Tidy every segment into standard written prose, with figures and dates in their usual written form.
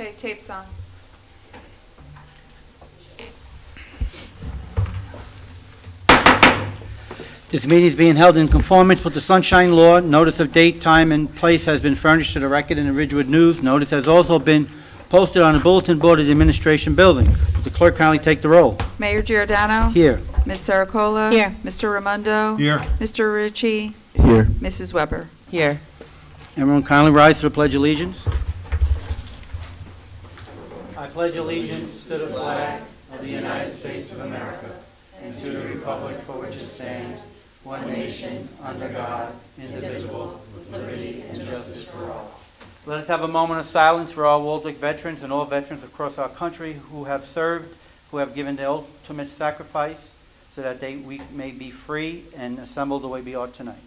Okay, tape's on. This meeting is being held in conformance with the Sunshine Law. Notice of date, time, and place has been furnished to the record in the Ridgewood News. Notice has also been posted on the bulletin board of the Administration Building. Will the clerk kindly take the roll? Mayor Giordano. Here. Ms. Saracola. Here. Mr. Raimondo. Here. Mr. Ricci. Here. Mrs. Weber. Here. Everyone kindly rise to the Pledge of Allegiance. I pledge allegiance to the flag of the United States of America and to the republic for which it stands, one nation, under God, indivisible, with liberty and justice for all. Let us have a moment of silence for all Waldeck veterans and all veterans across our country who have served, who have given the ultimate sacrifice so that we may be free and assembled the way we are tonight.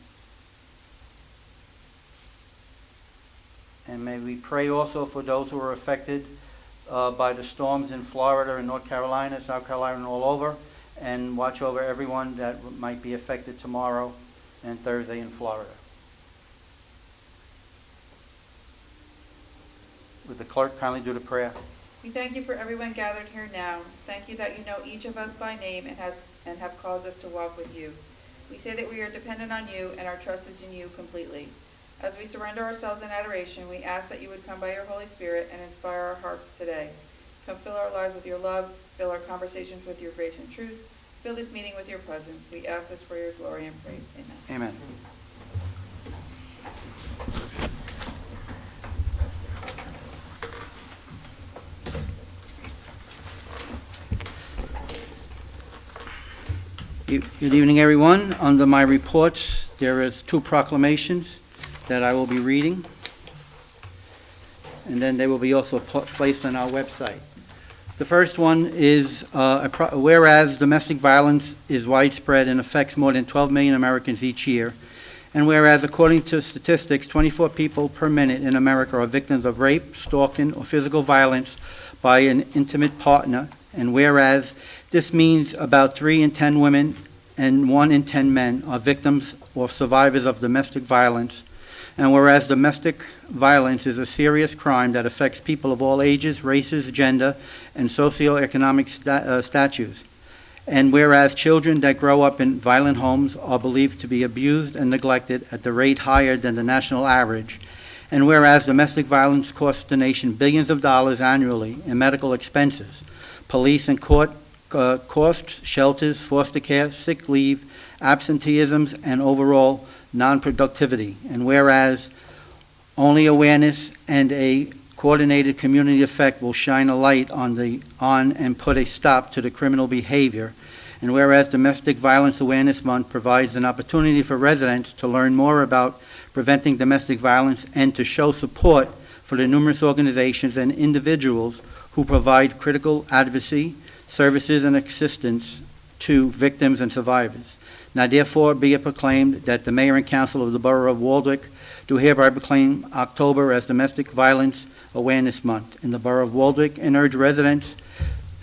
And may we pray also for those who were affected by the storms in Florida and North Carolina, South Carolina, and all over, and watch over everyone that might be affected tomorrow and Thursday in Florida. Would the clerk kindly do the prayer? We thank you for everyone gathered here now. Thank you that you know each of us by name and have caused us to walk with you. We say that we are dependent on you and our trust is in you completely. As we surrender ourselves in adoration, we ask that you would come by your Holy Spirit and inspire our hearts today. Come fill our lives with your love, fill our conversations with your grace and truth, fill this meeting with your presence. We ask this for your glory and praise. Amen. Amen. Good evening, everyone. Under my reports, there is 2 proclamations that I will be reading, and then they will be also placed on our website. The first one is, whereas domestic violence is widespread and affects more than 12 million Americans each year, and whereas according to statistics, 24 people per minute in America are victims of rape, stalking, or physical violence by an intimate partner, and whereas this means about 3 in 10 women and 1 in 10 men are victims or survivors of domestic violence, and whereas domestic violence is a serious crime that affects people of all ages, races, gender, and socioeconomic statuses, and whereas children that grow up in violent homes are believed to be abused and neglected at the rate higher than the national average, and whereas domestic violence costs the nation billions of dollars annually in medical expenses, police and court costs, shelters, foster care, sick leave, absenteeisms, and overall non-productivity. And whereas only awareness and a coordinated community effect will shine a light on and put a stop to the criminal behavior. And whereas Domestic Violence Awareness Month provides an opportunity for residents to learn more about preventing domestic violence and to show support for the numerous organizations and individuals who provide critical advocacy, services, and assistance to victims and survivors. Now therefore be it proclaimed that the Mayor and Council of the Borough of Waldeck do hereby proclaim October as Domestic Violence Awareness Month in the Borough of Waldeck and urge residents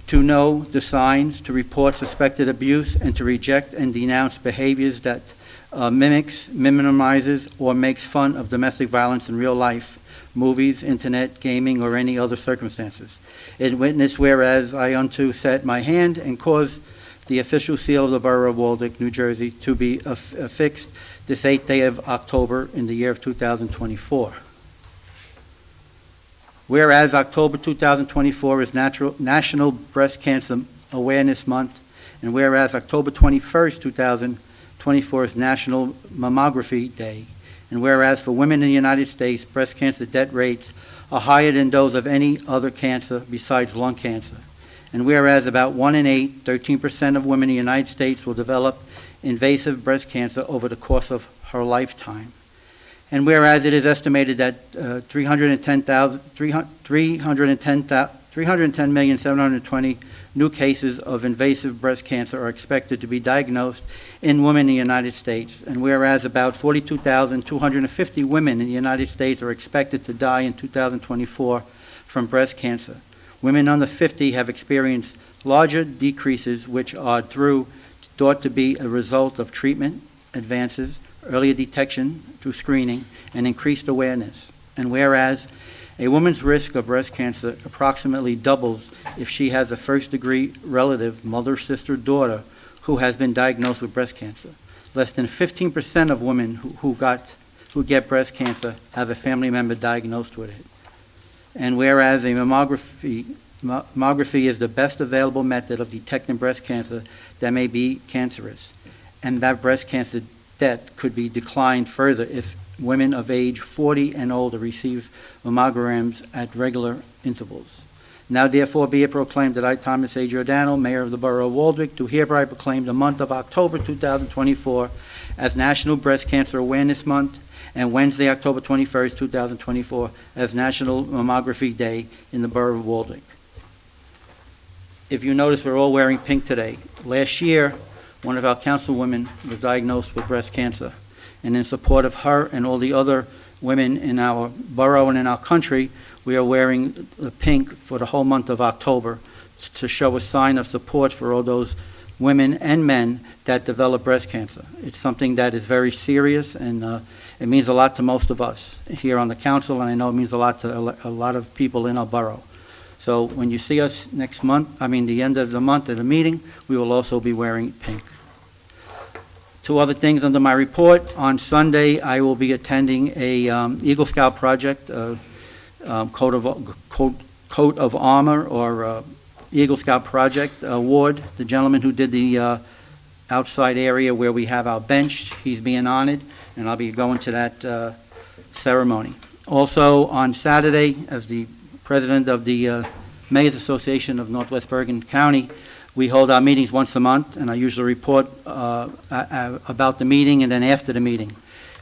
to know the signs, to report suspected abuse, and to reject and denounce behaviors that mimics, minimizes, or makes fun of domestic violence in real life, movies, internet, gaming, or any other circumstances. In witness whereas I unto set my hand and cause the official seal of the Borough of Waldeck, New Jersey, to be affixed this 8th day of October in the year of 2024. Whereas October 2024 is National Breast Cancer Awareness Month, and whereas October 21st, 2024 is National Mammography Day, and whereas for women in the United States, breast cancer death rates are higher than those of any other cancer besides lung cancer. And whereas about 1 in 8, 13% of women in the United States will develop invasive breast cancer over the course of her lifetime. And whereas it is estimated that 310,720 new cases of invasive breast cancer are expected to be diagnosed in women in the United States. And whereas about 42,250 women in the United States are expected to die in 2024 from breast cancer. Women under 50 have experienced larger decreases, which are thought to be a result of treatment advances, earlier detection through screening, and increased awareness. And whereas A woman's risk of breast cancer approximately doubles if she has a first-degree relative, mother, sister, daughter, who has been diagnosed with breast cancer. Less than 15% of women who get breast cancer have a family member diagnosed with it. And whereas a mammography is the best available method of detecting breast cancer that may be cancerous, and that breast cancer death could be declined further if women of age 40 and older receive mammograms at regular intervals. Now therefore be it proclaimed that I, Thomas A. Giordano, Mayor of the Borough of Waldwick, do hereby proclaim the month of October 2024 as National Breast Cancer Awareness Month, and Wednesday, October 21st, 2024, as National Mammography Day in the Borough of Waldwick. If you notice, we're all wearing pink today. Last year, one of our councilwomen was diagnosed with breast cancer, and in support of her and all the other women in our borough and in our country, we are wearing the pink for the whole month of October to show a sign of support for all those women and men that develop breast cancer. It's something that is very serious, and it means a lot to most of us here on the council, and I know it means a lot to a lot of people in our borough. So when you see us next month, the end of the month at a meeting, we will also be wearing pink. Two other things under my report. On Sunday, I will be attending a Eagle Scout project, coat of armor, or Eagle Scout project award. The gentleman who did the outside area where we have our bench, he's being honored, and I'll be going to that ceremony. Also, on Saturday, as the president of the Mayor's Association of Northwest Bergen County, we hold our meetings once a month, and I usually report about the meeting and then after the meeting.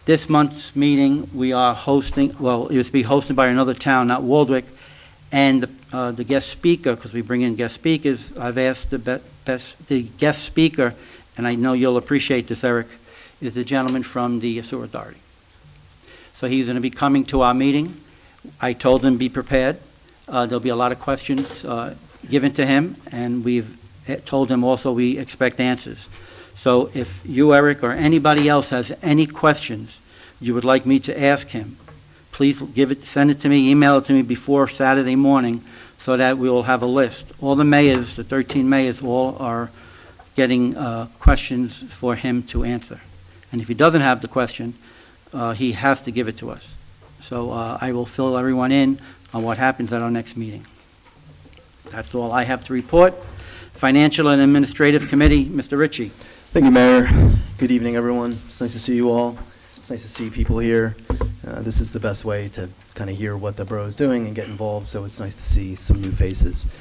This month's meeting, we are hosting, well, it was to be hosted by another town, not Waldwick, and the guest speaker, because we bring in guest speakers, I've asked the guest speaker, and I know you'll appreciate this, Eric, is the gentleman from the Sewer Authority. So he's going to be coming to our meeting. I told him be prepared. There'll be a lot of questions given to him, and we've told him also we expect answers. So if you, Eric, or anybody else has any questions you would like me to ask him, please send it to me, email it to me before Saturday morning so that we will have a list. All the mayors, the 13 mayors, all are getting questions for him to answer. And if he doesn't have the question, he has to give it to us. So I will fill everyone in on what happens at our next meeting. That's all I have to report. Financial and Administrative Committee, Mr. Ritchie. Thank you, Mayor. Good evening, everyone. It's nice to see you all. It's nice to see people here. This is the best way to kind of hear what the borough is doing and get involved, so it's nice to see some new faces.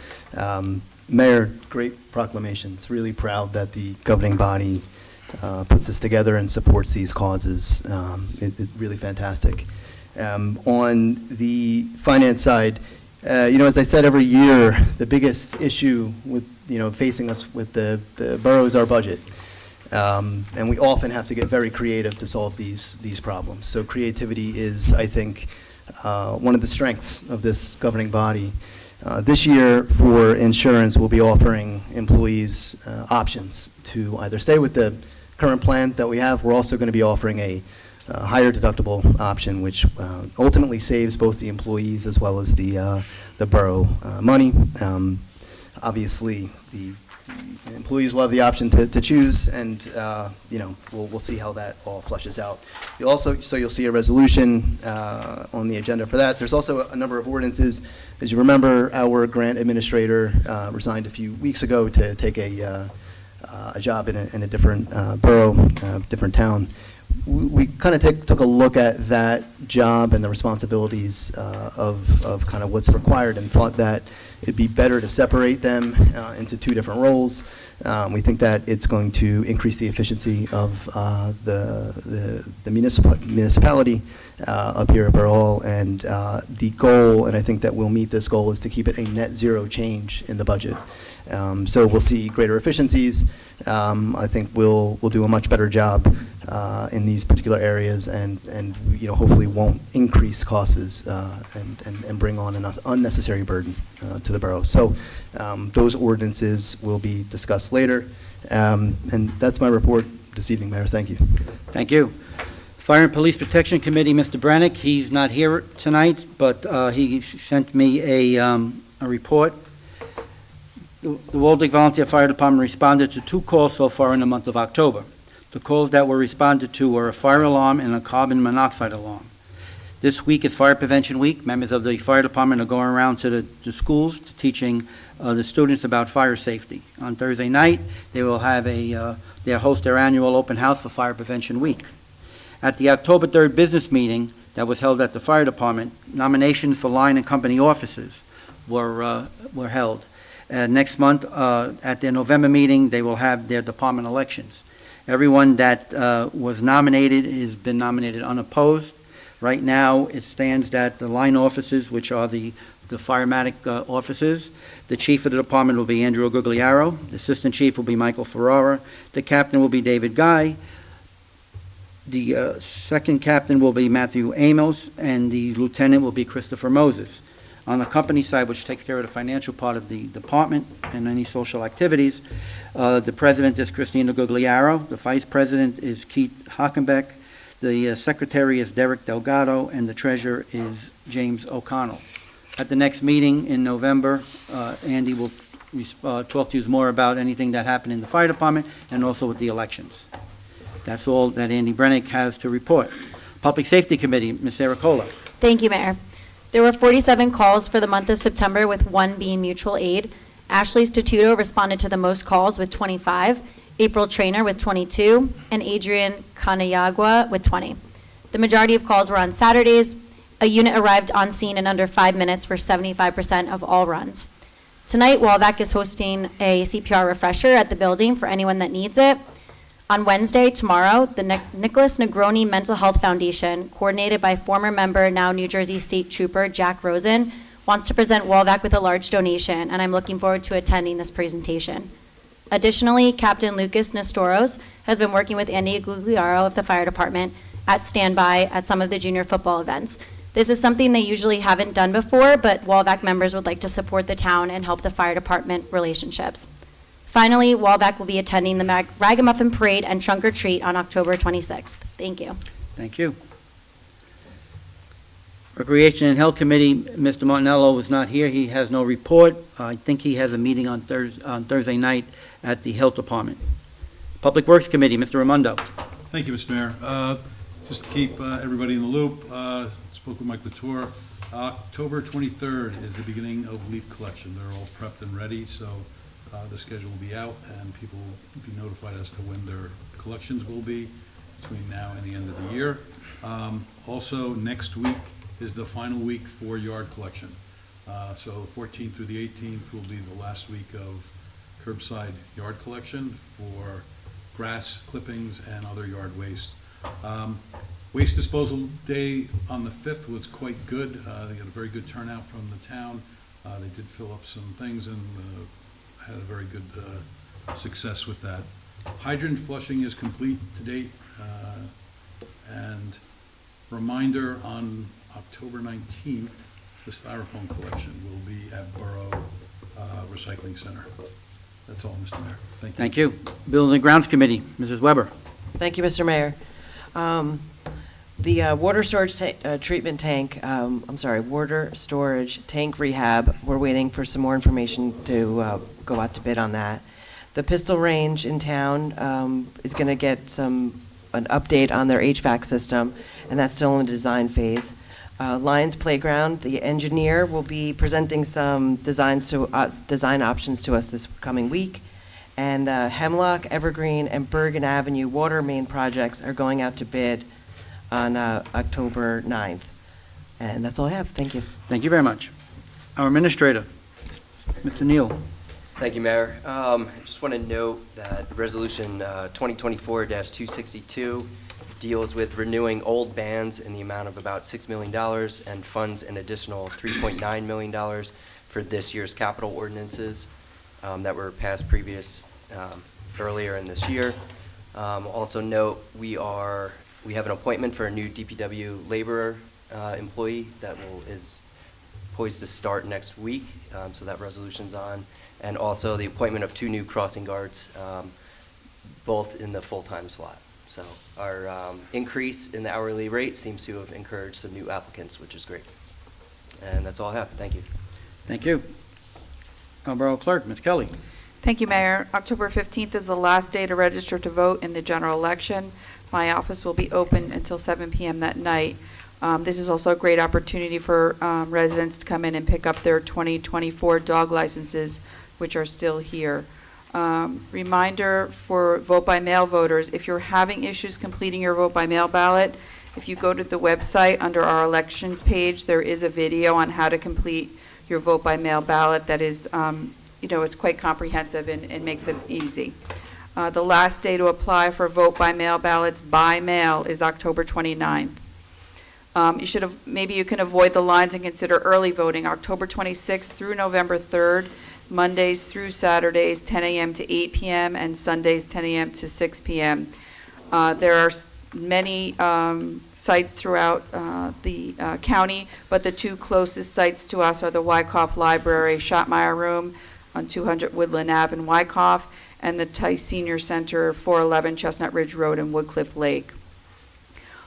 Mayor, great proclamations. Really proud that the governing body puts this together and supports these causes. It's really fantastic. On the finance side, as I said, every year, the biggest issue with, facing us with the borough is our budget. And we often have to get very creative to solve these problems. So creativity is, I think, one of the strengths of this governing body. This year, for insurance, we'll be offering employees options to either stay with the current plan that we have. We're also going to be offering a higher deductible option, which ultimately saves both the employees as well as the borough money. Obviously, the employees will have the option to choose, and we'll see how that all flushes out. You'll see a resolution on the agenda for that. There's also a number of ordinances. As you remember, our grant administrator resigned a few weeks ago to take a job in a different borough, different town. We kind of took a look at that job and the responsibilities of kind of what's required, and thought that it'd be better to separate them into two different roles. We think that it's going to increase the efficiency of the municipality up here at Borough Hall, and the goal, and I think that we'll meet this goal, is to keep it a net zero change in the budget. So we'll see greater efficiencies. I think we'll do a much better job in these particular areas, and hopefully won't increase costs and bring on an unnecessary burden to the borough. So those ordinances will be discussed later, and that's my report this evening, Mayor. Thank you. Thank you. Fire and Police Protection Committee, Mr. Brennick, he's not here tonight, but he sent me a report. The Waldeck Volunteer Fire Department responded to 2 calls so far in the month of October. The calls that were responded to were a fire alarm and a carbon monoxide alarm. This week is Fire Prevention Week. Members of the fire department are going around to the schools teaching the students about fire safety. On Thursday night, they will have they'll host their annual open house for Fire Prevention Week. At the October 3rd business meeting that was held at the fire department, nominations for line and company officers were held. Next month, at their November meeting, they will have their department elections. Everyone that was nominated has been nominated unopposed. Right now, it stands that the line officers, which are the firematic officers, the chief of the department will be Andrew Gugliaro, the assistant chief will be Michael Ferrara, the captain will be David Guy, the second captain will be Matthew Amos, and the lieutenant will be Christopher Moses. On the company side, which takes care of the financial part of the department and any social activities, the president is Christina Gugliaro, the vice president is Keith Hockenbeck, the secretary is Derek Delgado, and the treasurer is James O'Connell. At the next meeting in November, Andy will talk to you more about anything that happened in the fire department and also with the elections. That's all that Andy Brennick has to report. Public Safety Committee, Ms. Ericola. Thank you, Mayor. There were 47 calls for the month of September, with 1 being mutual aid. Ashley Statuto responded to the most calls with 25, April Trainer with 22, and Adrian Kanayagwa with 20. The majority of calls were on Saturdays. A unit arrived on scene in under 5 minutes for 75% of all runs. Tonight, Walvac is hosting a CPR refresher at the building for anyone that needs it. On Wednesday, tomorrow, the Nicholas Negroni Mental Health Foundation, coordinated by former member, now New Jersey State Trooper Jack Rosen, wants to present Walvac with a large donation, and I'm looking forward to attending this presentation. Additionally, Captain Lucas Nestoros has been working with Andy Gugliaro of the fire department at standby at some of the junior football events. This is something they usually haven't done before, but Walvac members would like to support the town and help the fire department relationships. Finally, Walvac will be attending the Ragamuffin Parade and Trunk or Treat on October 26th. Thank you. Thank you. Recreation and Health Committee, Mr. Martinello was not here. He has no report. I think he has a meeting on Thursday night at the Health Department. Public Works Committee, Mr. Raimondo. Thank you, Mr. Mayor. Just to keep everybody in the loop, spoke with Mike Latour. October 23rd is the beginning of leaf collection. They're all prepped and ready, so the schedule will be out, and people will be notified as to when their collections will be between now and the end of the year. Also, next week is the final week for yard collection. So the 14th through the 18th will be the last week of curbside yard collection for grass clippings and other yard waste. Waste disposal day on the 5th was quite good. They had a very good turnout from the town. They did fill up some things and had a very good success with that. Hydrant flushing is complete to date. And reminder, on October 19th, the styrofoam collection will be at Borough Recycling Center. That's all, Mr. Mayor. Thank you. Thank you. Buildings and Grounds Committee, Mrs. Weber. Thank you, Mr. Mayor. The water storage treatment tank, water storage tank rehab, we're waiting for some more information to go out to bid on that. The Pistol Range in town is going to get an update on their HVAC system, and that's still in the design phase. Lions Playground, the engineer will be presenting some design options to us this coming week. And Hemlock, Evergreen, and Bergen Avenue water main projects are going out to bid on October 9th. And that's all I have. Thank you. Thank you very much. Our Administrator, Mr. Neal. Thank you, Mayor. I just want to note that Resolution 2024-262 deals with renewing old bans in the amount of about $6 million and funds an additional $3.9 million for this year's capital ordinances that were passed earlier in this year. Also note, we have an appointment for a new DPW laborer employee that is poised to start next week, so that resolution's on. And also the appointment of 2 new crossing guards, both in the full-time slot. So our increase in the hourly rate seems to have encouraged some new applicants, which is great. And that's all I have. Thank you. Thank you. Borough Clerk, Ms. Kelly. Thank you, Mayor. October 15th is the last day to register to vote in the general election. My office will be open until 7 p.m. that night. This is also a great opportunity for residents to come in and pick up their 2024 dog licenses, which are still here. Reminder for vote-by-mail voters, if you're having issues completing your vote-by-mail ballot, if you go to the website under our elections page, there is a video on how to complete your vote-by-mail ballot that is, it's quite comprehensive and makes it easy. The last day to apply for vote-by-mail ballots by mail is October 29th. Maybe you can avoid the lines and consider early voting, October 26th through November 3rd, Mondays through Saturdays, 10 a.m. to 8 p.m., and Sundays, 10 a.m. to 6 p.m. There are many sites throughout the county, but the two closest sites to us are the Wyckoff Library Schottmeyer Room on 200 Woodland Ave in Wyckoff, and the Tice Senior Center, 411 Chestnut Ridge Road in Woodcliff Lake.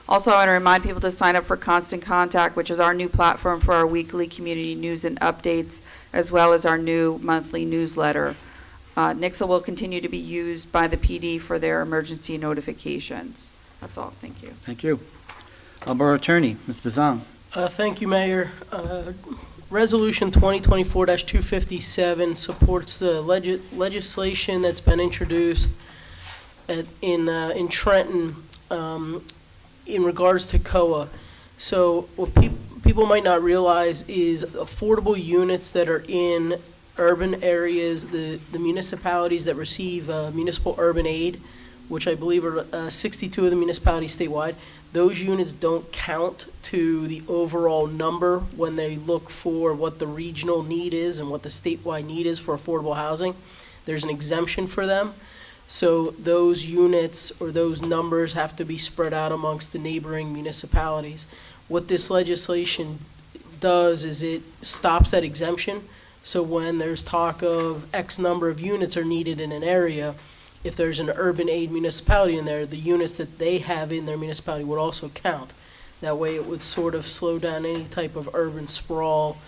Also, I want to remind people to sign up for Constant Contact, which is our new platform for our weekly community news and updates, as well as our new monthly newsletter. Nixle will continue to be used by the PD for their emergency notifications. That's all. Thank you. Thank you. Borough Attorney, Ms. Bazan. Thank you, Mayor. Resolution 2024-257 supports the legislation that's been introduced in Trenton in regards to COA. So what people might not realize is affordable units that are in urban areas, the municipalities that receive municipal urban aid, which I believe are 62 of the municipalities statewide, those units don't count to the overall number when they look for what the regional need is and what the statewide need is for affordable housing. There's an exemption for them. So those units or those numbers have to be spread out amongst the neighboring municipalities. What this legislation does is it stops that exemption. So when there's talk of X number of units are needed in an area, if there's an urban aid municipality in there, the units that they have in their municipality would also count. That way it would sort of slow down any type of urban sprawl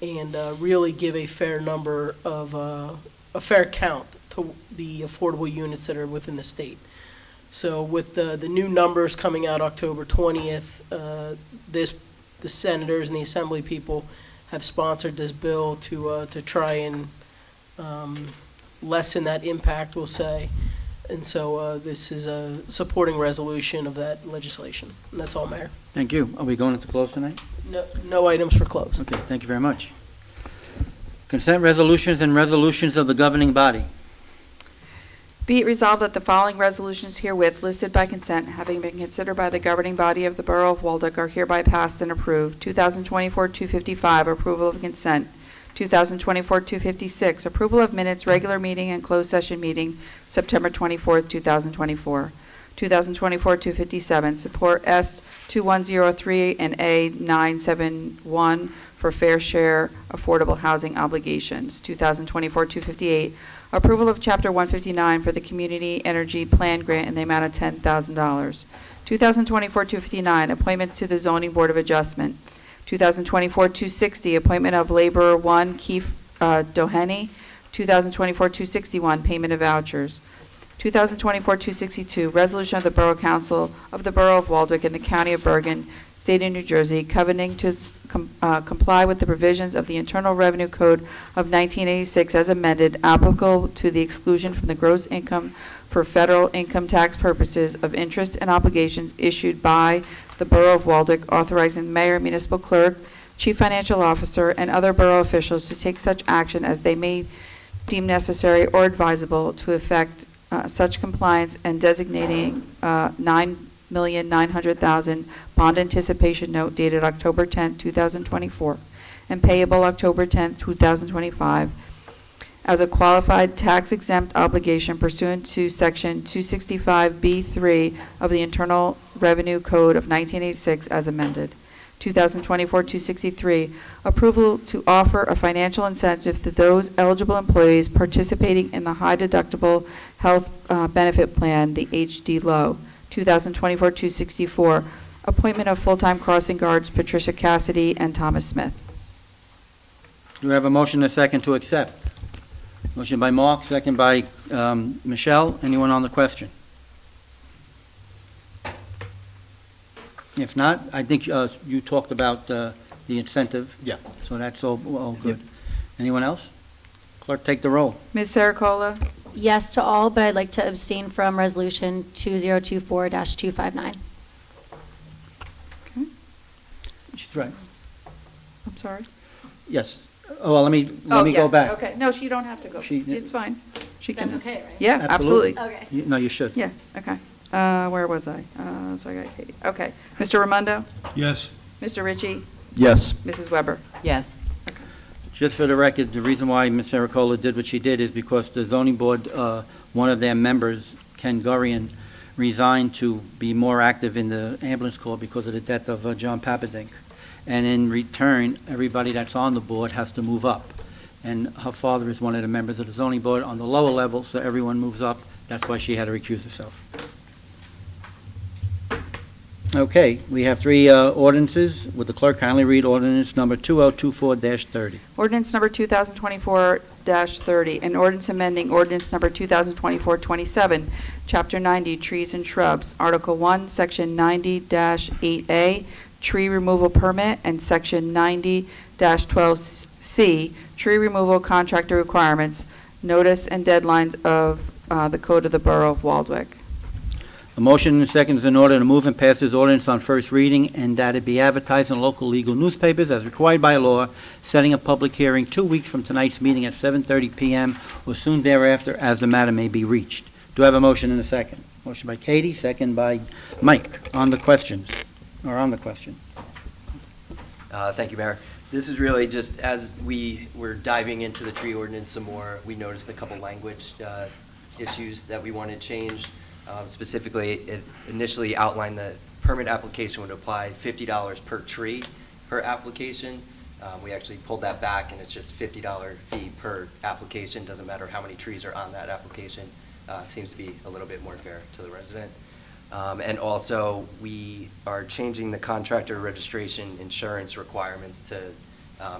and really give a fair number of, a fair count to the affordable units that are within the state. So with the new numbers coming out October 20th, the senators and the assembly people have sponsored this bill to try and lessen that impact, we'll say. And so this is a supporting resolution of that legislation. And that's all, Mayor. Thank you. Are we going into close tonight? No items for close. Okay, thank you very much. Consent resolutions and resolutions of the governing body. Be it resolved that the following resolutions herewith listed by consent, having been considered by the governing body of the Borough of Waldeck, are hereby passed and approved. 2024-255, approval of consent. 2024-256, approval of minutes, regular meeting and closed session meeting, September 24th, 2024. 2024-257, support S2103 and A971 for fair share affordable housing obligations. 2024-258, approval of Chapter 159 for the Community Energy Plan Grant in the amount of $10,000. 2024-259, appointment to the Zoning Board of Adjustment. 2024-260, appointment of Laborer 1 Keith Doheny. 2024-261, payment of vouchers. 2024-262, resolution of the Borough Council of the Borough of Waldwick in the County of Bergen, State of New Jersey, covenanting to comply with the provisions of the Internal Revenue Code of 1986 as amended, applicable to the exclusion from the gross income for federal income tax purposes of interest and obligations issued by the Borough of Waldwick, authorizing the mayor, municipal clerk, chief financial officer, and other borough officials to take such action as they may deem necessary or advisable to effect such compliance, and designating $9,900,000 bond anticipation note dated October 10, 2024, and payable October 10, 2025, as a qualified tax-exempt obligation pursuant to Section 265B3 of the Internal Revenue Code of 1986 as amended. 2024-263, approval to offer a financial incentive to those eligible employees participating in the high-deductible health benefit plan, the HD Low. 2024-264, appointment of full-time crossing guards Patricia Cassidy and Thomas Smith. Do we have a motion and a second to accept? Motion by Mark, second by Michelle. Anyone on the question? If not, I think you talked about the incentive. Yeah. So that's all good. Yep. Anyone else? Clerk, take the roll. Ms. Sericola? Yes to all, but I'd like to abstain from Resolution 2024-259. Okay, She's right. I'm sorry. Yes. Oh, well, let me Oh, go yes, back. Okay, no, she don't have to go. She- It's fine. She can. okay, right? Yeah, absolutely. Okay. No, you should. Yeah, okay. Where was I? So I got Katie. Okay. Mr. Raimondo? Yes. Mr. Ritchie? Yes. Mrs. Weber? Yes. Just for the record, the reason why Ms. Sericola did what she did is because the zoning board, one of their members, Ken Gurian, resigned to be more active in the ambulance corps because of the death of John Papadink. And in return, everybody that's on the board has to move up. And her father is one of the members of the zoning board on the lower level, so everyone moves up. That's why she had to recuse herself. Okay, we have three ordinances. Would the clerk kindly read ordinance number 2024-30? Ordinance number 2024-30, an ordinance amending ordinance number 2024-27, Chapter 90, Trees and Shrubs, Article 1, Section 90-8A, Tree Removal Permit, and Section 90-12C, Tree Removal Contractor Requirements, Notice and Deadlines of the Code of the Borough of Waldwick. A motion and a second is in order to move and pass this ordinance on first reading and that it be advertised in local legal newspapers as required by law, setting a public hearing 2 weeks from tonight's meeting at 7:30 p.m. or soon thereafter as the matter may be reached. Do I have a motion and a second? Motion by Katie, second by Mike. On the questions, or on the question. Thank you, Mayor. This is really just as we were diving into the tree ordinance some more, we noticed a couple language issues that we wanted changed. Specifically, it initially outlined the permit application would apply $50 per tree per application. We actually pulled that back, and it's just $50 fee per application. Doesn't matter how many trees are on that application. Seems to be a little bit more fair to the resident. And also, we are changing the contractor registration insurance requirements to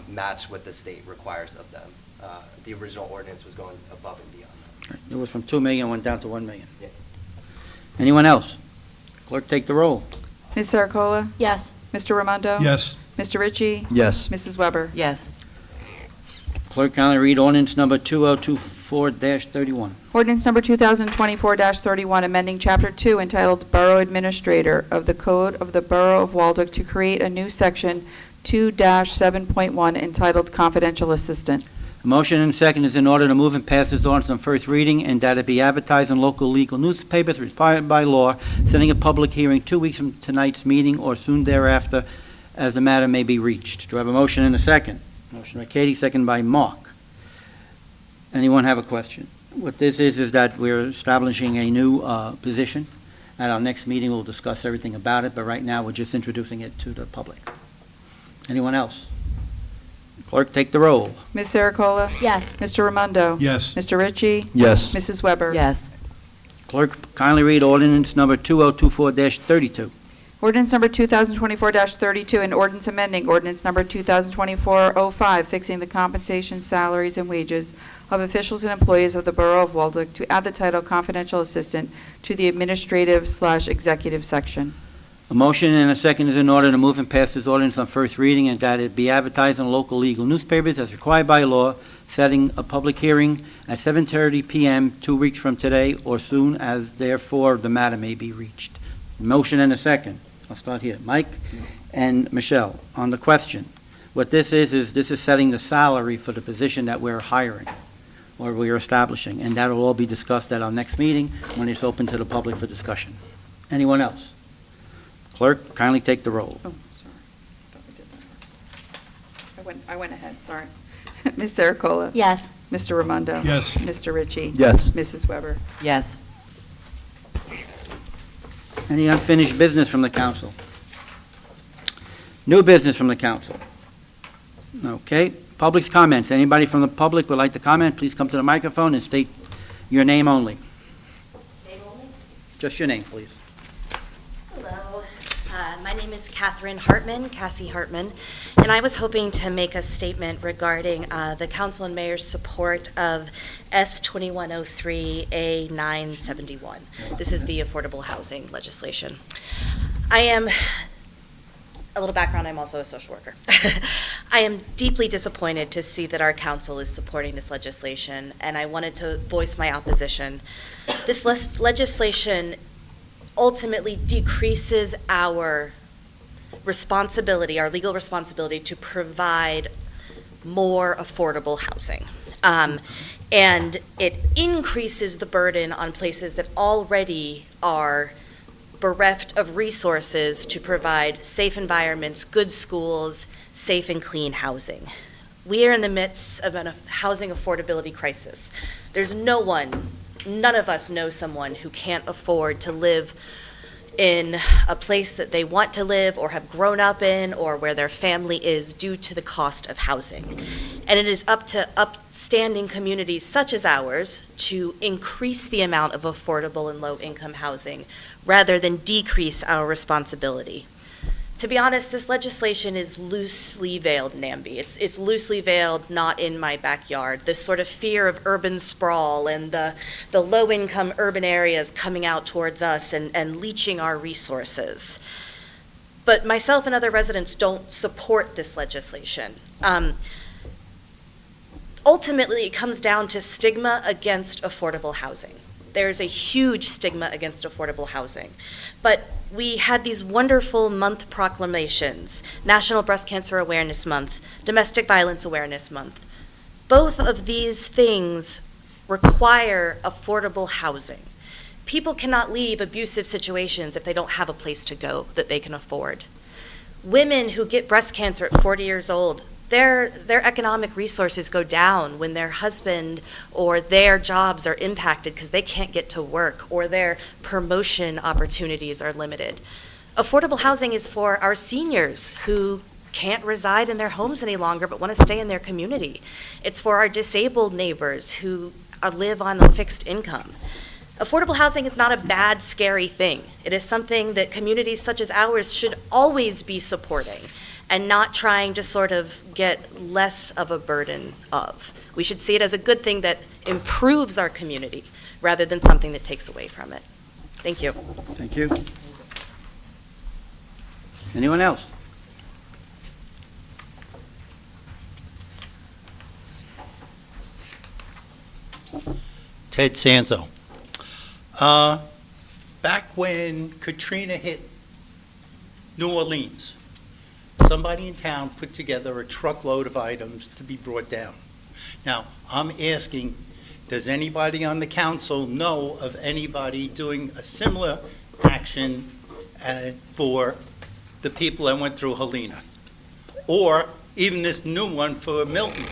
match what the state requires of them. The original ordinance was going above and beyond that. It was from 2 million, went down to 1 million. Yeah. Anyone else? Clerk, take the roll. Ms. Sericola? Yes. Mr. Raimondo? Yes. Mr. Ritchie? Yes. Mrs. Weber? Yes. Clerk, kindly read ordinance number 2024-31. Ordinance number 2024-31, amending Chapter 2 entitled Borough Administrator of the Code of the Borough of Waldwick to create a new Section 2-7.1 entitled Confidential Assistant. A motion and a second is in order to move and pass this ordinance on first reading and that it be advertised in local legal newspapers required by law, setting a public hearing 2 weeks from tonight's meeting or soon thereafter as the matter may be reached. Do I have a motion and a second? Motion by Katie, second by Mark. Anyone have a question? What this is that we're establishing a new position. At our next meeting, we'll discuss everything about it, but right now, we're just introducing it to the public. Anyone else? Clerk, take the roll. Ms. Sericola? Yes. Mr. Raimondo? Yes. Mr. Ritchie? Yes. Mrs. Weber? Yes. Clerk, kindly read ordinance number 2024-32. Ordinance number 2024-32, an ordinance amending ordinance number 2024-05, fixing the compensation, salaries, and wages of officials and employees of the Borough of Waldwick to add the title confidential assistant to the administrative/executive section. A motion and a second is in order to move and pass this ordinance on first reading and that it be advertised in local legal newspapers as required by law, setting a public hearing at 7:30 p.m. 2 weeks from today or soon as therefore the matter may be reached. Motion and a second. I'll start here. Mike and Michelle, on the question. What this is this is setting the salary for the position that we're hiring or we're establishing, and that will all be discussed at our next meeting when it's open to the public for discussion. Anyone else? Clerk, kindly take the roll. Oh, sorry. I thought we did that. I went ahead, sorry. Ms. Sericola? Yes. Mr. Raimondo? Yes. Mr. Ritchie? Yes. Mrs. Weber? Yes. Any unfinished business from the council? New business from the council? Okay. Public's comments. Anybody from the public would like to comment, please come to the microphone and state your name only. Name only? Just your name, please. is Catherine Hartman, Cassie Hartman, and I was hoping to make a statement regarding the council and mayor's support of S2103A971. This is the affordable housing legislation. I am, a little background, I'm also a social worker. I am deeply disappointed to see that our council is supporting this legislation, and I wanted to voice my opposition. This legislation ultimately decreases our responsibility, our legal responsibility to provide more affordable housing. And it increases the burden on places that already are bereft of resources to provide safe environments, good schools, safe and clean housing. We are in the midst of a housing affordability crisis. There's none of us know someone who can't afford to live in a place that they want to live or have grown up in or where their family is due to the cost of housing. And it is up to upstanding communities such as ours to increase the amount of affordable and low-income housing rather than decrease our responsibility. To be honest, this legislation is loosely veiled, NAMBY. It's loosely veiled, not in my backyard. This sort of fear of urban sprawl and the low-income urban areas coming out towards us and leaching our resources. But myself and other residents don't support this legislation. Ultimately, it comes down to stigma against affordable housing. There's a huge stigma against affordable housing. But we had these wonderful month proclamations, National Breast Cancer Awareness Month, Domestic Violence Awareness Month. Both of these things require affordable housing. People cannot leave abusive situations if they don't have a place to go that they can afford. Women who get breast cancer at 40 years old, their economic resources go down when their husband or their jobs are impacted because they can't get to work or their promotion opportunities are limited. Affordable housing is for our seniors who can't reside in their homes any longer but want to stay in their community. It's for our disabled neighbors who live on a fixed income. Affordable housing is not a bad, scary thing. It is something that communities such as ours should always be supporting and not trying to sort of get less of a burden of. We should see it as a good thing that improves our community rather than something that takes away from it. Thank you. Thank you. Anyone else? Ted Sanzo. Back when Katrina hit New Orleans, somebody in town put together a truckload of items to be brought down. Now, I'm asking, does anybody on the council know of anybody doing a similar action for the people that went through Helena? Or even this new one for Milton?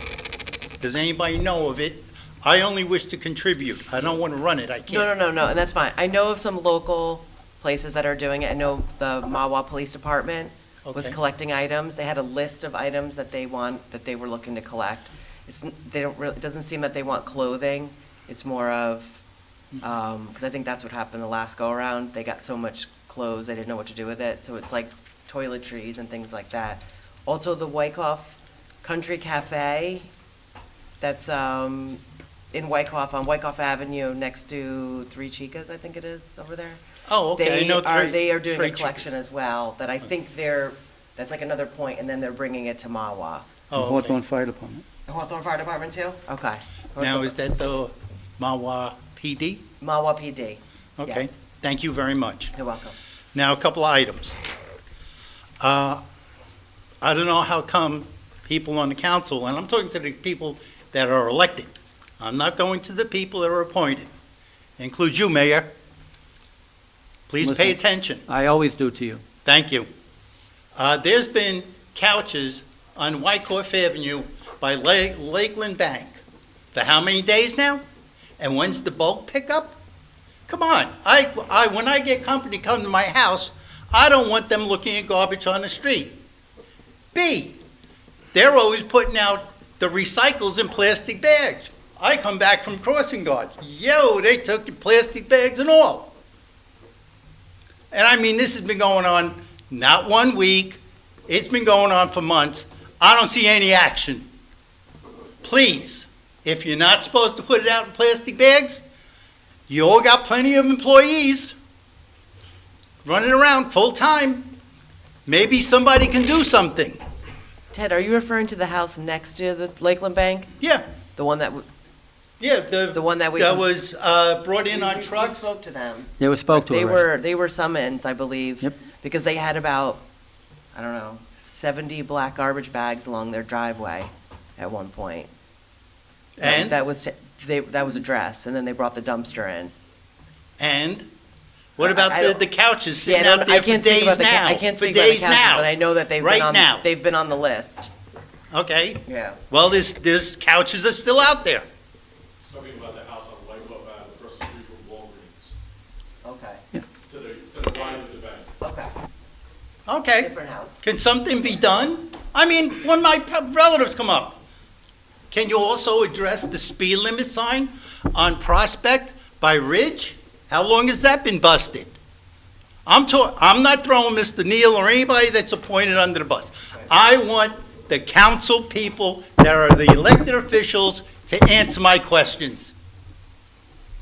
Does anybody know of it? I only wish to contribute. I don't want to run it. I can't. No, and that's fine. I know of some local places that are doing it. I know the Mahwah Police Department was Okay. collecting items. They had a list of items that they were looking to collect. It doesn't seem that they want clothing. It's more of, because I think that's what happened the last go-around. They got so much clothes, they didn't know what to do with it. So it's like toiletries and things like that. Also, the Wyckoff Country Cafe, that's in Wyckoff, on Wyckoff Avenue, next to Three Chicas, I think it is, over there. Oh, okay. They are doing Three a collection Chicas. as well, that I think that's like another point, and then they're bringing it to Mahwah. Oh, Hawthorne okay. Fire Department. The Hawthorne Fire Department too? Okay. Now, is that the Mahwah PD? Mahwah PD. Okay. Yes. Thank you very much. You're welcome. Now, a couple of items. I don't know how come people on the council, and I'm talking to the people that are elected. I'm not going to the people that are appointed. Includes you, Mayor. Please pay Listen. attention. I always do to you. Thank you. There's been couches on Wyckoff Avenue by Lakeland Bank for how many days now? And when's the bulk pickup? Come on. When I get company come to my house, I don't want them looking at garbage on the street. B, they're always putting out the recycles in plastic bags. I come back from crossing guard. Yo, they took the plastic bags and all. And I mean, this has been going on not 1 week. It's been going on for months. I don't see any action. Please, if you're not supposed to put it out in plastic bags, you all got plenty of employees running around full-time. Maybe somebody can do something. Ted, are you referring to the house next to the Lakeland Bank? Yeah, The one that, yeah, the one that we. that was brought in on We trucks. spoke to them. They were spoke to already. They were summons, I believe. Yep. Because they had about, I don't know, 70 black garbage bags along their driveway at one point. And? That was, that was addressed, and then they brought the dumpster in. And what about I don't- the couches Yeah, sitting I out don't- there I for can't speak days about the now? I can't For speak about the days couches, now. but I know that Right now. they've been on the list. Okay, Yeah. well, there's couches are still out there. Talking about the house on White Bluff Ave, across the street from Walgreens, Okay. to the right of the bank. Okay. Okay, Different house. can something be done? I mean, when my relatives come up, can you also address the speed limit sign on Prospect by Ridge? How long has that been busted? I'm not throwing Mr. Neal or anybody that's appointed under the bus. I want the council people that are the elected officials to answer my questions.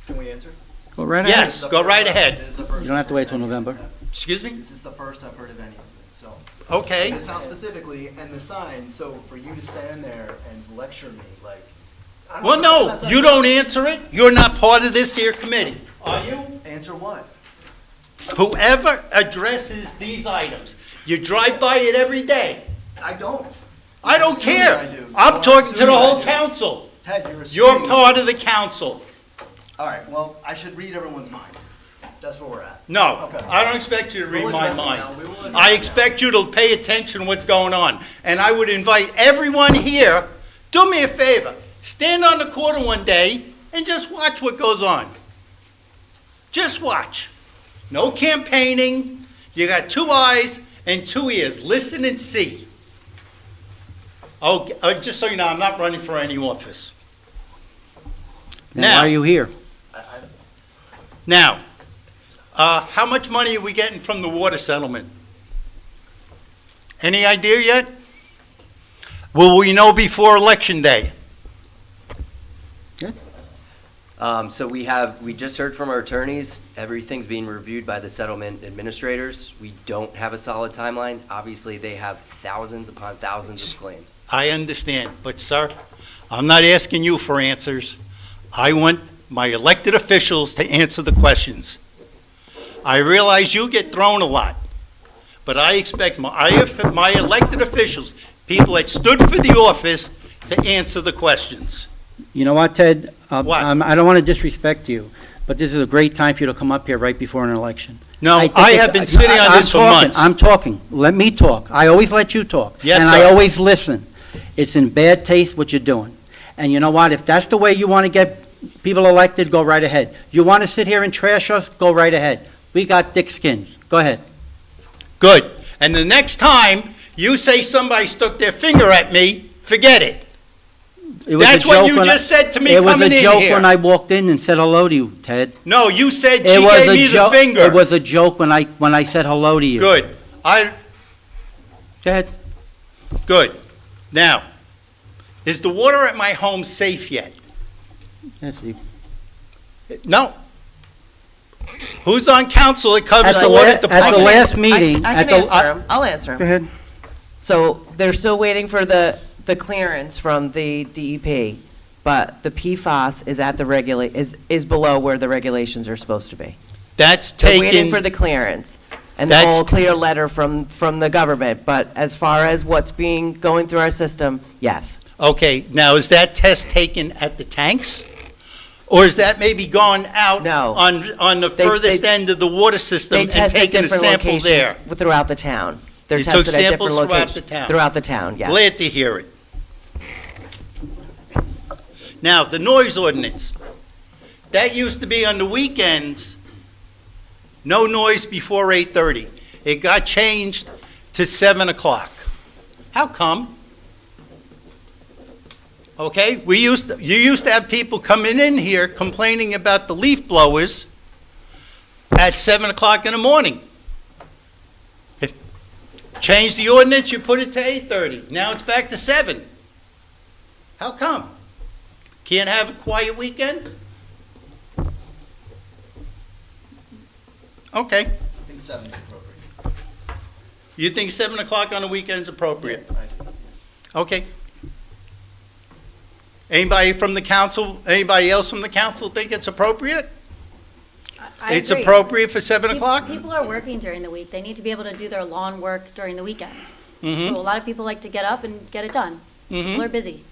Can we answer? Go right ahead. Yes, go right ahead. This is the first You don't have to wait till I've heard of any November. of that. Excuse me? This is the first I've heard of any of it, so. Okay. This house specifically, and the sign, so for you to stand there and lecture me, like. I don't Well, know, no, that's you don't answer it. You're not part of this here committee, are you? Answer what? Whoever addresses these items, you drive by it every day. I don't. I don't Assuming care. I do. I'm Well, talking to the assuming I whole do. council. Ted, you're You're assuming. part of the council. All right, well, I should read everyone's mind. That's where we're at. No, Okay. I don't expect you to read We'll my address it mind. now. We will address I it expect you to pay attention to what's going on. And I would invite everyone here, do me a favor, stand on the corner one day and just watch what goes on. Just watch. No campaigning. You got 2 eyes and 2 ears. Listen and see. Oh, just so you know, I'm not running for any office. Then Now- why are you here? Now, how much money are we getting from the water settlement? Any idea yet? Will we know before Election Day? So we just heard from our attorneys, everything's being reviewed by the settlement administrators. We don't have a solid timeline. Obviously, they have thousands upon thousands of claims. I understand, but sir, I'm not asking you for answers. I want my elected officials to answer the questions. I realize you get thrown a lot, but I expect my elected officials, people that stood for the office, to answer the questions. You know what, Ted? What? I don't want to disrespect you, but this is a great time for you to come up here right before an election. No, think I it's- have been sitting on I'm this for talking, months. I'm talking. Let me talk. I always let you talk. Yes, And I sir. always listen. It's in bad taste what you're doing. And you know what? If that's the way you want to get people elected, go right ahead. You want to sit here and trash us, go right ahead. We got thick skins. Go ahead. Good. And the next time you say somebody stuck their finger at me, forget it. It was a That's what joke you when just said to me It was coming a in joke here. when I walked in and said hello to you, Ted. No, you said she It was gave a me the joke. finger. It was a joke when I said hello to you. Good. Go ahead. Good. Now, is the water at my home safe yet? That's it. No. Who's on council that covers At the the water la- at the department? last meeting, I at can the- answer him. I'll answer Go him. ahead. So they're still waiting for the clearance from the DEP, but the PFAS is at the is below where the regulations are supposed to be. That's They're waiting for taken, the clearance and the That's- whole clear letter from the government, but as far as what's going through our system, yes. okay, now is that test taken at the tanks? Or is that maybe gone out No. on the They- furthest they- end of the water system They and test at taken a different sample there? locations throughout the town. They're You took tested at different samples throughout locations. the town? Throughout the town, yes. Glad to hear it. Now, the noise ordinance, that used to be on the weekends, no noise before 8:30. It got changed to 7 o'clock. How come? Okay, you used to have people coming in here complaining about the leaf blowers at 7 o'clock in the morning. Change the ordinance, you put it to 8:30. Now it's back to 7. How come? Can't have a quiet weekend? Okay. I think 7's appropriate. You think 7 o'clock on the weekend is appropriate? Okay. Anybody from the council, anybody else from the council think it's appropriate? I It's agree. appropriate for 7 o'clock? People are working during the week. They need to be able to do their lawn work during the weekends. Mhm. So a lot of people like to get up and get it done. People are Mhm. busy.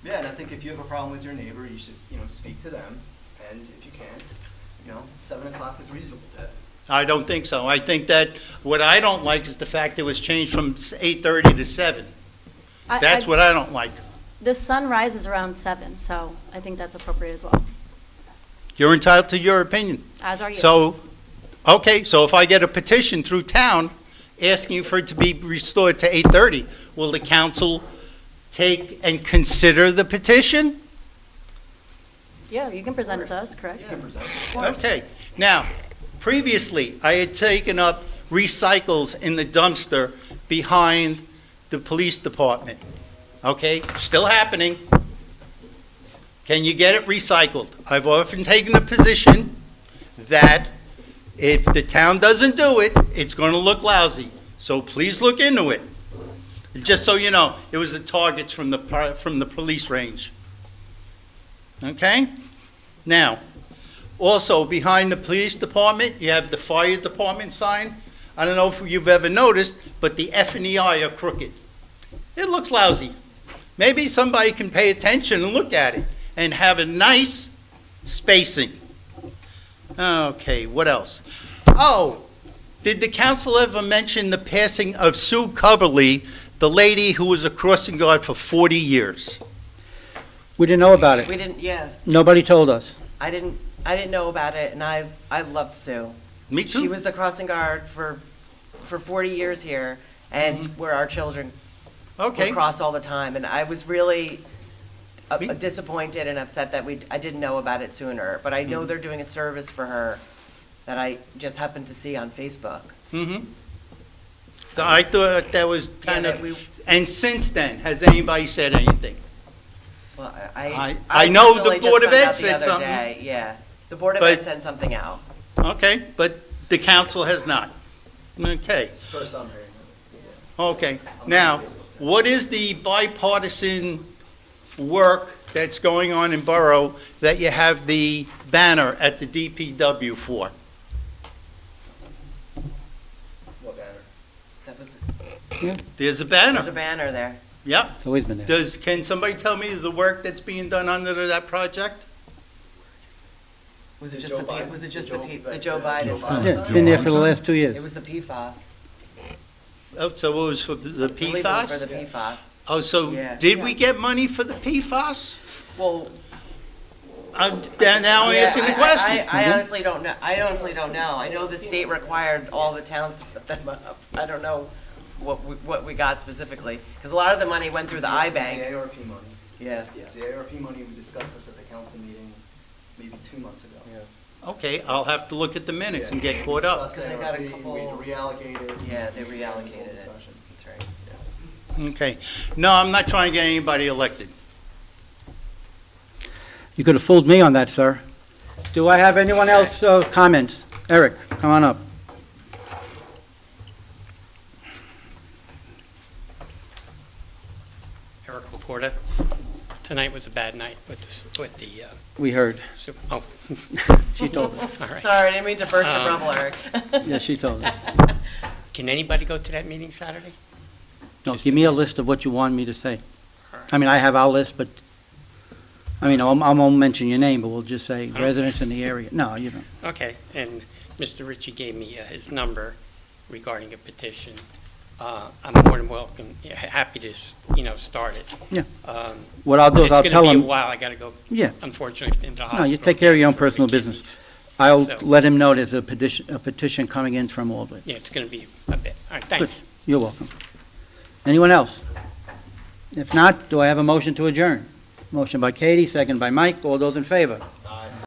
Yeah, and I think if you have a problem with your neighbor, you should, speak to them, and if you can't, 7 o'clock is reasonable, Ted. I don't think so. I think that what I don't like is the fact it was changed from 8:30 to 7. That's what I don't like. The sun rises around 7, so I think that's appropriate as well, You're entitled to your opinion. as are you. So, okay, so if I get a petition through town asking for it to be restored to 8:30, will the council take and consider the petition? Yeah, you can present it to us, correct? You can present it. Okay, now, previously, I had taken up recycles in the dumpster behind the police department. Okay, still happening. Can you get it recycled? I've often taken the position that if the town doesn't do it, it's gonna look lousy. So please look into it. Just so you know, it was the targets from the police range. Okay? Now, also, behind the police department, you have the fire department sign. I don't know if you've ever noticed, but the F and the I are crooked. It looks lousy. Maybe somebody can pay attention and look at it and have a nice spacing. Okay, what else? Oh, did the council ever mention the passing of Sue Coverly, the lady who was a crossing guard for 40 years? We didn't know about it. We didn't, yeah, Nobody told us. I didn't know about it, and I loved Sue. Me too. She was the crossing guard for 40 years here, and where our children Okay. would cross all the time, and I was really Me- disappointed and upset that I didn't know about it sooner, but I know they're doing a service for her that I just happened to see on Facebook. Mm-hmm. So I thought that was kind Yeah, that of, we- and since then, has anybody said anything? Well, I know the personally just Board of found Ed out the said other something. day, yeah. The Board of But- Ed sent something out. Okay, but the council has not. Okay, It's the first I'm hearing it. okay. I'm Now, on Facebook. what is the bipartisan work that's going on in Borough that you have the banner at the DPW for? What banner? That was, There's a there's a banner. banner there. Yep. It's always been there. Can somebody tell me the work that's being done under that project? Was it The just Joe the, Biden- was it just the the Joe- P- the- the Joe the Biden Joe stuff? Yeah, it's been there for the last 2 It years. was the PFAS. Oh, so it was for the I believe it was for the PFAS? PFAS. Oh, so Yeah. did we get money for the PFAS? Well, I'm now yeah, asking the question. I honestly don't know. I honestly don't know. I know the state required all the towns to put them up. I don't know what we got specifically, because a lot of the money went through the It's the iBank. ARP money. Yeah. It's the ARP money, we discussed this at the council meeting maybe 2 months ago. Okay, I'll have to look at the minutes and Yeah, get we caught up. discussed Because they got a ARP, couple- We reallocated. Yeah, they This whole reallocated it. discussion. That's right. Okay. No, I'm not trying to get anybody elected. You could have fooled me on that, sir. Do I have anyone else comments? Eric, come on up. Eric Laporta. Tonight was a bad night with the, We heard. oh, She told us. all right. Sorry, I didn't mean to burst your bubble, Eric. Yeah, she told us. Can anybody go to that meeting Saturday? No, give me a list of what you want me to say. I mean, I have our list, but, I mean, I won't mention your name, but we'll just say residents in the area. No, you don't. Okay, and Mr. Ritchie gave me his number regarding a petition. I'm more than welcome, happy to, start it. Yeah. What I'll do is I'll tell It's going to be him, a while, I got to go, yeah, unfortunately, into the no, hospital. you take care of your own for personal the business. kidneys. I'll So- let him know there's a petition coming in from Albany. Yeah, it's going to be a bit. All right, Good. thanks. You're welcome. Anyone else? If not, do I have a motion to adjourn? Motion by Katie, second by Mike. All those in favor? Aye.